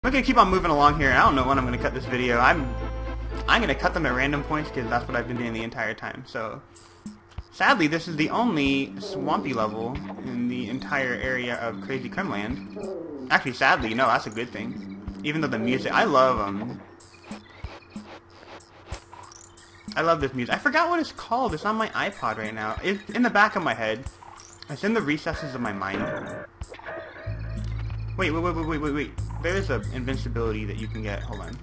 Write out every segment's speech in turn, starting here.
I'm gonna keep on moving along here. I don't know when I'm gonna cut this video. I'm gonna cut them at random points because that's what I've been doing the entire time. So, sadly, this is the only swampy level in the entire area of Crazy Kremland. Actually, sadly, no, that's a good thing. Even though the music, I love this music. I forgot what it's called. It's on my iPod right now. It's in the back of my head. It's in the recesses of my mind. Wait. There is an invincibility that you can get. Hold on.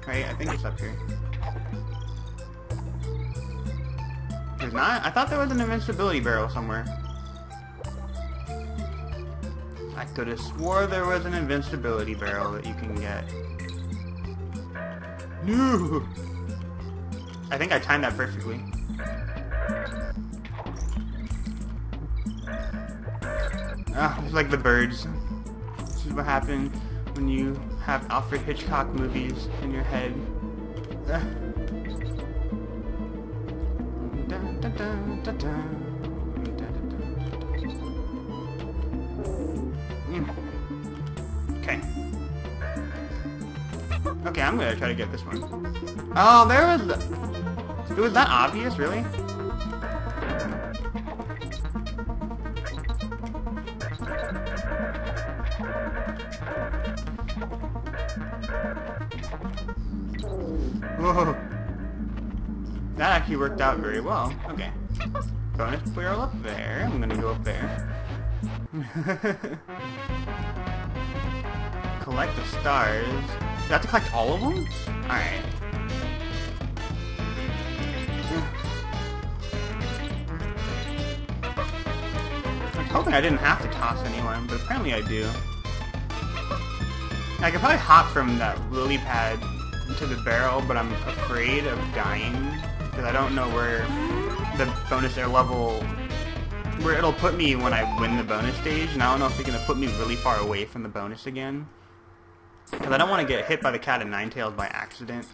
Right, I think it's up here. There's not? I thought there was an invincibility barrel somewhere. I could have swore there was an invincibility barrel that you can get. No! I think I timed that perfectly. Ah, it's like the birds. This is what happens when you have Alfred Hitchcock movies in your head. Okay. Okay, I'm gonna try to get this one. Oh, there was... It was that obvious, really? Whoa. That actually worked out very well. Okay. Bonus barrel up there. I'm gonna go up there. Collect the stars. Do I have to collect all of them? Alright. I was hoping I didn't have to toss anyone, but apparently I do. I could probably hop from that lily pad into the barrel, but I'm afraid of dying because I don't know where the bonus air level, where it'll put me when I win the bonus stage, and I don't know if it's gonna put me really far away from the bonus again, because I don't want to get hit by the cat of nine tails by accident.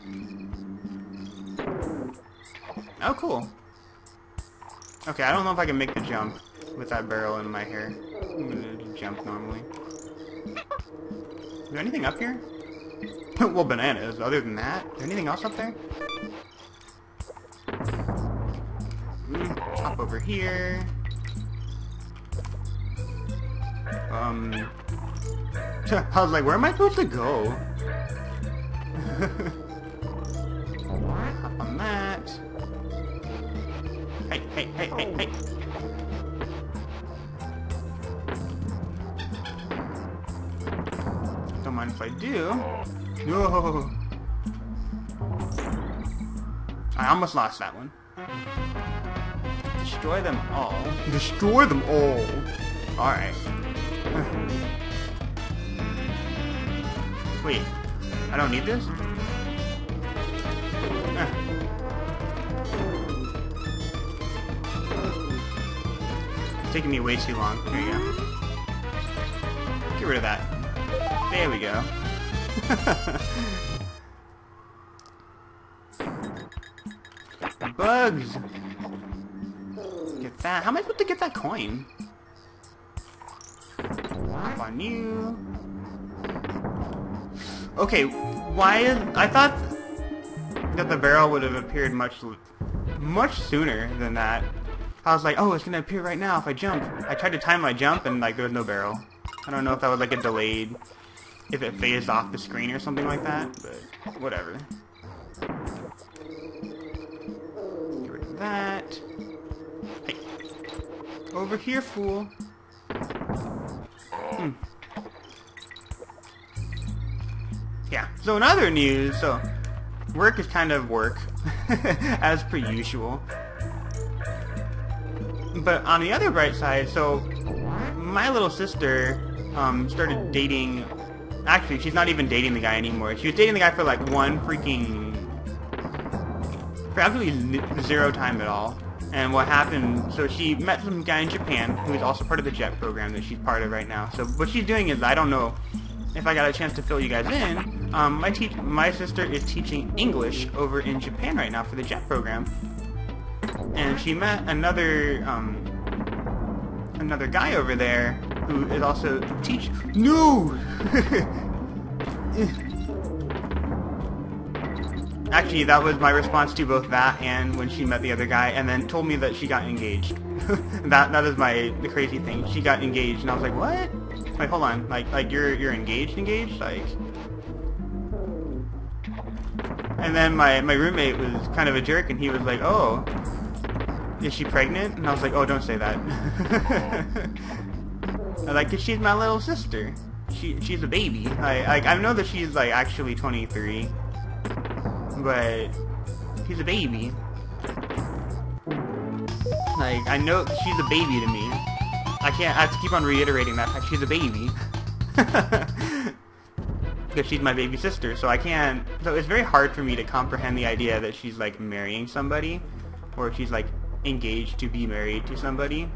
Oh, cool. Okay, I don't know if I can make the jump with that barrel in my hair. I'm gonna jump normally. Is there anything up here? Well, bananas. Other than that, is there anything else up there? Hop over here. I was like, where am I supposed to go? Hop on that. Hey. Don't mind if I do. No! I almost lost that one. Destroy them all. Destroy them all! Alright. Wait. I don't need this? It's taking me way too long. Here you go. Get rid of that. There we go. Bugs! Get that. How am I supposed to get that coin? Hop on you. Okay, why is... I thought that the barrel would have appeared much sooner than that. I was like, oh, it's gonna appear right now if I jump. I tried to time my jump and like there was no barrel. I don't know if that was like a delayed... if it phased off the screen or something like that, but whatever. Get rid of that. Hey. Over here, fool. Yeah, so in other news, so work is kind of work, as per usual. But on the other bright side, so my little sister started dating... Actually, she's not even dating the guy anymore. She was dating the guy for like one freaking... for absolutely zero time at all. And what happened, so she met some guy in Japan who is also part of the JET program that she's part of right now. So what she's doing is, I don't know if I got a chance to fill you guys in, my sister is teaching English over in Japan right now for the JET program. And she met another guy over there who is also teach. No. Actually, that was my response to both that and when she met the other guy, and then told me that she got engaged. that is the crazy thing. She got engaged, and I was like, what? Like, hold on, like you're engaged, like. And then my roommate was kind of a jerk, and he was like, oh, is she pregnant? And I was like, oh, don't say that. I was like, 'cause she's my little sister. She's a baby. I know that she's like actually 23. But she's a baby. Like, I know she's a baby to me. I have to keep on reiterating that fact. She's a baby. Because she's my baby sister, so I can't... So it's very hard for me to comprehend the idea that she's, like, marrying somebody. Or she's, like, engaged to be married to somebody.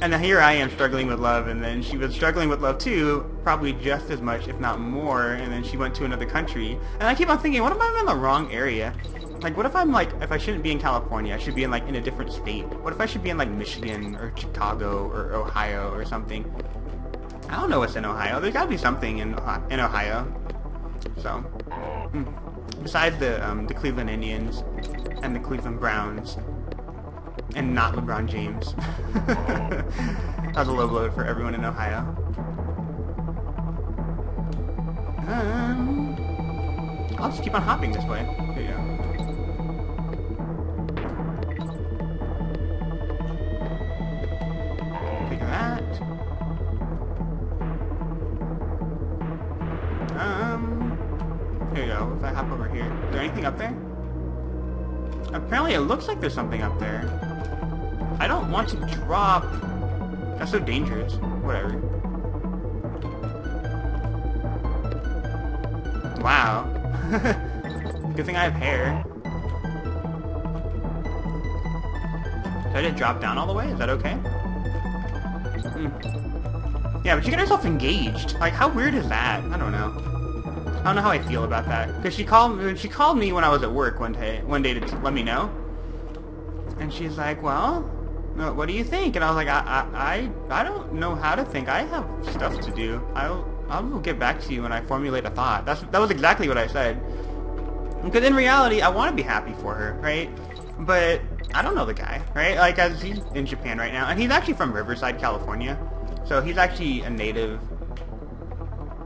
And then here I am struggling with love, and then she was struggling with love too, probably just as much, if not more, and then she went to another country. And I keep on thinking, what if I'm in the wrong area? Like, what if I'm like, if I shouldn't be in California, I should be in like, in a different state? What if I should be in like Michigan, or Chicago, or Ohio, or something? I don't know what's in Ohio. There's gotta be something in Ohio. So, besides the Cleveland Indians, and the Cleveland Browns, and not LeBron James. That was a low blow for everyone in Ohio. I'll just keep on hopping this way. There you go. Take that. Here you go. If I hop over here. Is there anything up there? Apparently it looks like there's something up there. I don't want to drop. That's so dangerous. Whatever. Wow. Good thing I have hair. Did I just drop down all the way? Is that okay? Yeah, but she got herself engaged. Like, how weird is that? I don't know. I don't know how I feel about that. Because she called me when I was at work one day to let me know. And she's like, well, what do you think? And I was like, I don't know how to think. I have stuff to do. I will get back to you when I formulate a thought. That was exactly what I said. Because in reality, I want to be happy for her, right? But I don't know the guy, right? Like, as he's in Japan right now, and he's actually from Riverside, California. So he's actually a Native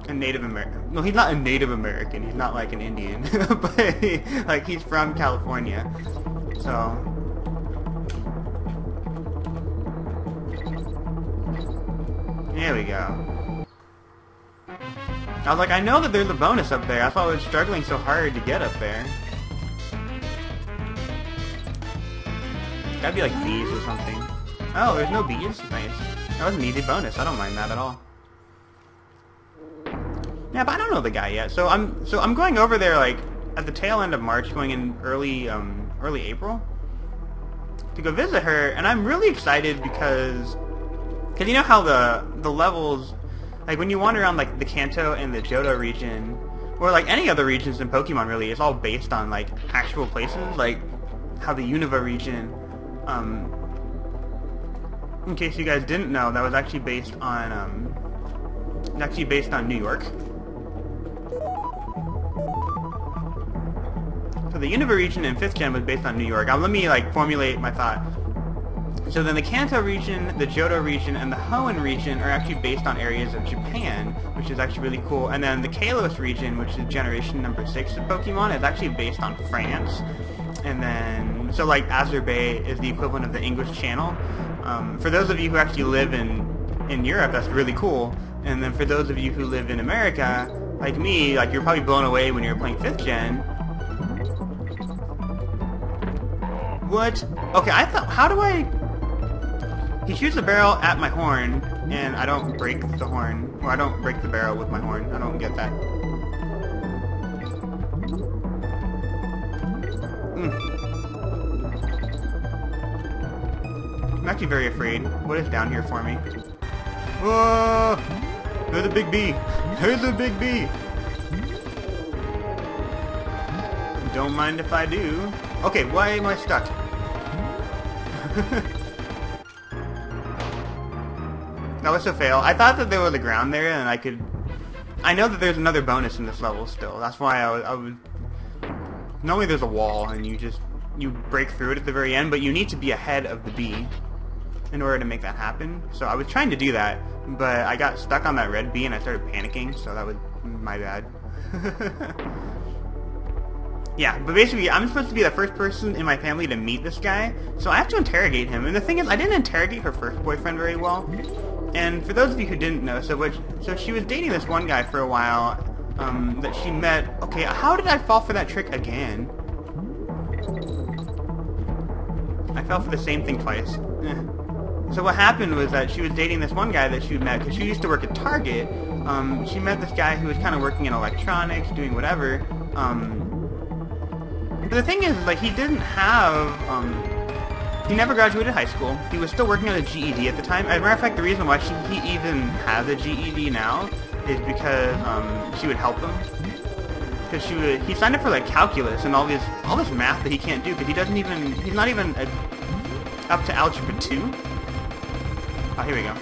American. No, he's not a Native American. He's not like an Indian, but like he's from California. So there we go. I was like, I know that there's a bonus up there. That's why I was struggling so hard to get up there. It's gotta be like bees or something. Oh, there's no bees? Nice. That was an easy bonus. I don't mind that at all. Yeah, but I don't know the guy yet. So I'm going over there like at the tail end of March, going in early April to go visit her, and I'm really excited because you know how the levels, like when you wander around like the Kanto and the Johto region, or like any other regions in Pokemon really, it's all based on like actual places, like how the Unova region, in case you guys didn't know, that was actually based on New York. So the Unova region in 5th Gen was based on New York. Let me like formulate my thought. So then the Kanto region, the Johto region, and the Hoenn region are actually based on areas of Japan, which is actually really cool. And then the Kalos region, which is generation number 6 of Pokemon, is actually based on France. And then, so like Azerbaijan is the equivalent of the English Channel. For those of you who actually live in Europe, that's really cool. And then for those of you who live in America, like me, like you're probably blown away when you're playing 5th Gen. What? Okay, I thought, how do I... He shoots a barrel at my horn, and I don't break the horn. Or I don't break the barrel with my horn. I don't get that. I'm actually very afraid. What is down here for me? Whoa! There's a big bee! There's a big bee! Don't mind if I do. Okay, why am I stuck? That was a fail. I thought that there was a ground there, and I could... I know that there's another bonus in this level still. That's why I was... Normally there's a wall, and you break through it at the very end, but you need to be ahead of the bee in order to make that happen. So I was trying to do that, but I got stuck on that red bee, and I started panicking, so that was my bad. Yeah, but basically, I'm supposed to be the first person in my family to meet this guy, so I have to interrogate him. And the thing is, I didn't interrogate her first boyfriend very well. And for those of you who didn't know, so she was dating this one guy for a while that she met. Okay, how did I fall for that trick again? I fell for the same thing twice. So what happened was that she was dating this one guy that she met because she used to work at Target. She met this guy who was kind of working in electronics, doing whatever. But the thing is, like, he didn't have, he never graduated high school. He was still working on a GED at the time. As a matter of fact, the reason why he even has a GED now is because she would help him. Because he signed up for, like, calculus and all this math that he can't do, because he's not even up to Algebra 2. Oh, here we go.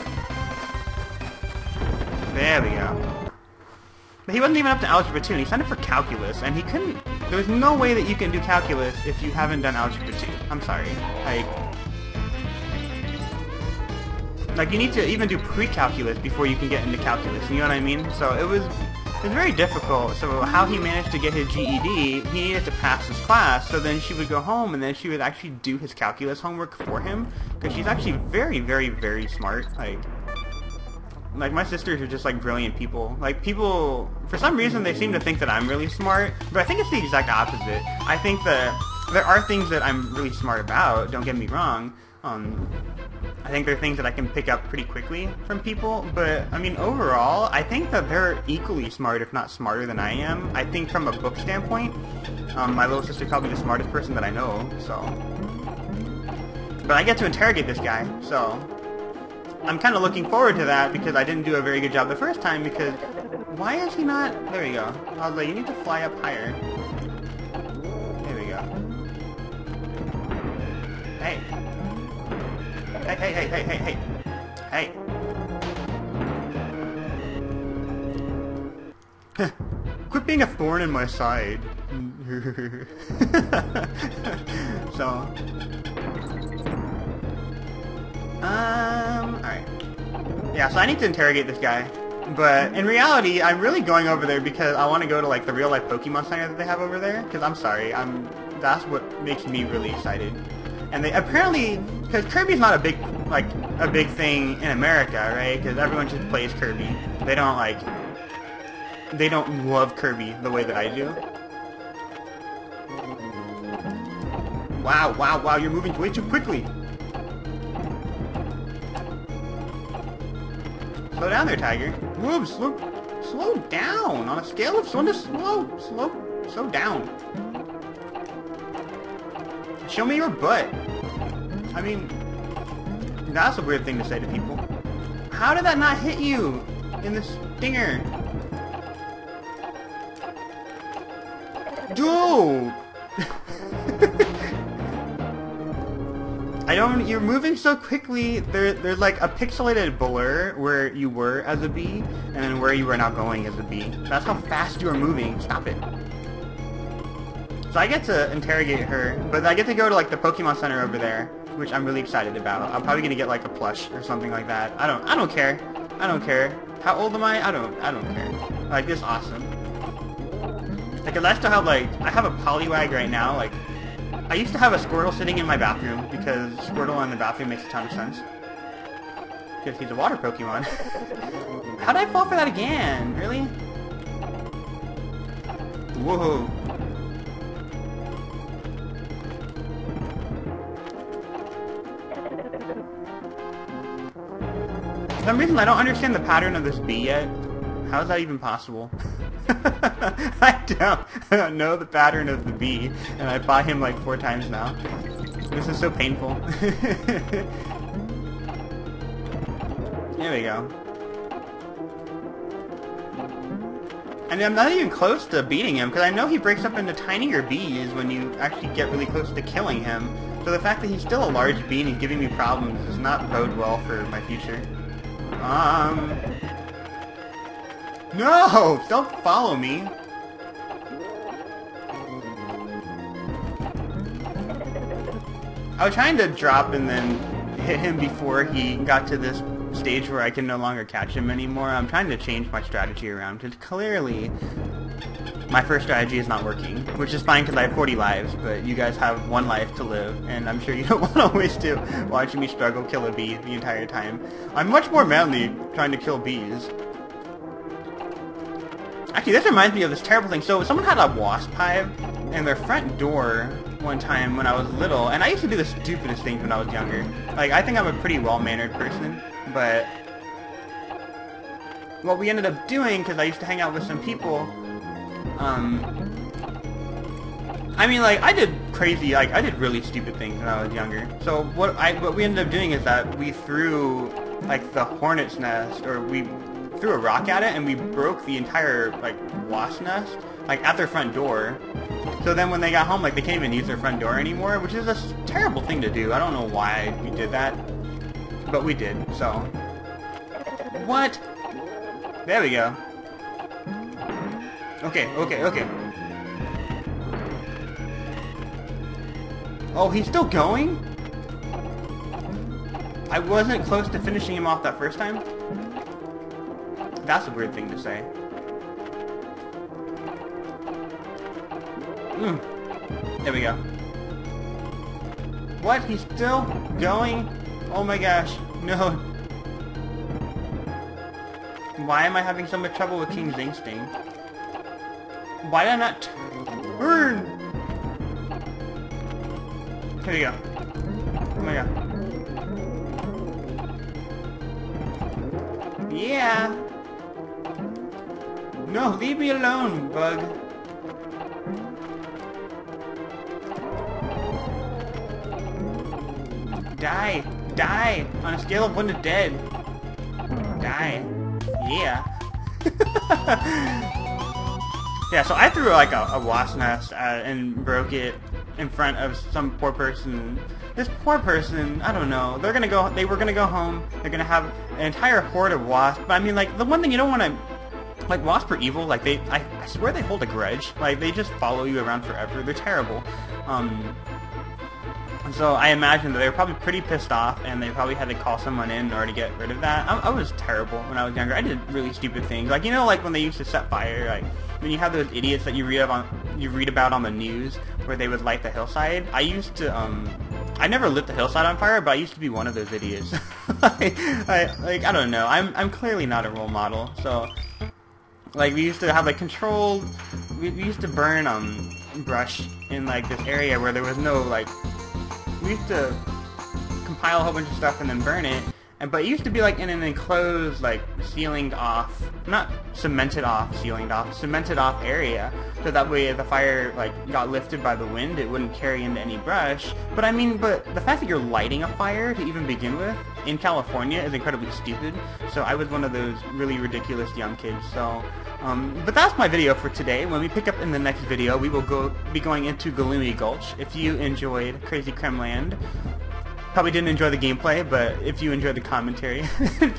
There we go. But he wasn't even up to Algebra 2, and he signed up for calculus, and he couldn't... There's no way that you can do calculus if you haven't done Algebra 2. I'm sorry. Like, you need to even do pre-calculus before you can get into calculus, you know what I mean? So it was very difficult. So how he managed to get his GED, he needed to pass his class, so then she would go home, and then she would actually do his calculus homework for him, because she's actually very, very, very smart. Like, my sisters are just, like, brilliant people. Like, people, for some reason, they seem to think that I'm really smart, but I think it's the exact opposite. I think that there are things that I'm really smart about, don't get me wrong. I think there are things that I can pick up pretty quickly from people, but, I mean, overall, I think that they're equally smart, if not smarter than I am. I think from a book standpoint, my little sister called me the smartest person that I know, so... But I get to interrogate this guy, so... I'm kind of looking forward to that because I didn't do a very good job the first time because... Why is he not... There we go. I was like, you need to fly up higher. There we go. Hey. Hey, hey, hey, hey, hey, hey. Hey. Quit being a thorn in my side. So... Alright. Yeah, so I need to interrogate this guy. But in reality, I'm really going over there because I want to go to, like, the real-life Pokemon Center that they have over there. Because I'm sorry, that's what makes me really excited. And they apparently... Because Kirby's not a big thing in America, right? Because everyone just plays Kirby. They don't, like... They don't love Kirby the way that I do. Wow, wow, wow, you're moving way too quickly. Slow down there, Tiger. Move, slow down. On a scale of 1 to slow down. Show me your butt. I mean, that's a weird thing to say to people. How did that not hit you in the stinger? Dude! You're moving so quickly, there's like a pixelated blur where you were as a bee, and then where you are now going as a bee. That's how fast you are moving. Stop it. So I get to interrogate her, but I get to go to like the Pokemon Center over there, which I'm really excited about. I'm probably gonna get like a plush or something like that. I don't care. I don't care. How old am I? I don't care. Like, this is awesome. Like, I still have like, I have a Poliwag right now, like, I used to have a Squirtle sitting in my bathroom because Squirtle in the bathroom makes a ton of sense. Because he's a water Pokemon. How did I fall for that again? Really? Whoa. For some reason I don't understand the pattern of this bee yet. How is that even possible? I don't know the pattern of the bee, and I fought him like 4 times now. This is so painful. There we go. And I'm not even close to beating him, because I know he breaks up into tinier bees when you actually get really close to killing him. So the fact that he's still a large bee and giving me problems does not bode well for my future. No! Don't follow me! I was trying to drop and then hit him before he got to this stage where I can no longer catch him anymore. I'm trying to change my strategy around, because clearly my first strategy is not working, which is fine because I have 40 lives, but you guys have 1 life to live, and I'm sure you don't want to waste it watching me struggle kill a bee the entire time. I'm much more manly trying to kill bees. Actually, this reminds me of this terrible thing. So someone had a wasp hive in their front door one time when I was little, and I used to do the stupidest things when I was younger. Like, I think I'm a pretty well-mannered person, but what we ended up doing, because I used to hang out with some people, I mean, like, I did crazy, like, I did really stupid things when I was younger. So what we ended up doing is that we threw, like, the hornet's nest, or we threw a rock at it, and we broke the entire, like, wasp nest, like, at their front door. So then when they got home, like, they can't even use their front door anymore, which is a terrible thing to do. I don't know why we did that, but we did, so. What? There we go. Okay. Oh, he's still going? I wasn't close to finishing him off that first time? That's a weird thing to say. There we go. What? He's still going? Oh my gosh. No. Why am I having so much trouble with King Zing Sting? Why did I not turn? Here we go. Oh my god. Yeah. No, leave me alone, bug. Die. Die. On a scale of 1 to dead. Die. Yeah. Yeah, so I threw like a wasp nest and broke it in front of some poor person. This poor person, I don't know. They were gonna go home. They're gonna have an entire horde of wasps. But I mean, like, the one thing you don't want to, like, wasps are evil. Like, I swear they hold a grudge. Like, they just follow you around forever. They're terrible. So I imagine that they were probably pretty pissed off, and they probably had to call someone in in order to get rid of that. I was terrible when I was younger. I did really stupid things. Like, you know, like when they used to set fire, like when you have those idiots that you read about on the news where they would light the hillside. I used to I never lit the hillside on fire, but I used to be one of those idiots. I don't know. I'm clearly not a role model. So, like, we used to have, like, controlled. We used to burn brush in, like, this area where there was no, like. We used to compile a whole bunch of stuff and then burn it, but it used to be like in an enclosed, like, ceilinged off, not cemented off, ceilinged off, cemented off area, so that way if the fire, like, got lifted by the wind, it wouldn't carry into any brush. But I mean, but the fact that you're lighting a fire to even begin with in California is incredibly stupid, so I was one of those really ridiculous young kids, so. But that's my video for today. When we pick up in the next video, we will be going into Gloomy Gulch. If you enjoyed Crazy Kremland, probably didn't enjoy the gameplay, but if you enjoyed the commentary,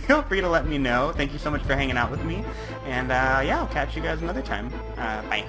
feel free to let me know. Thank you so much for hanging out with me, and yeah, I'll catch you guys another time. Bye.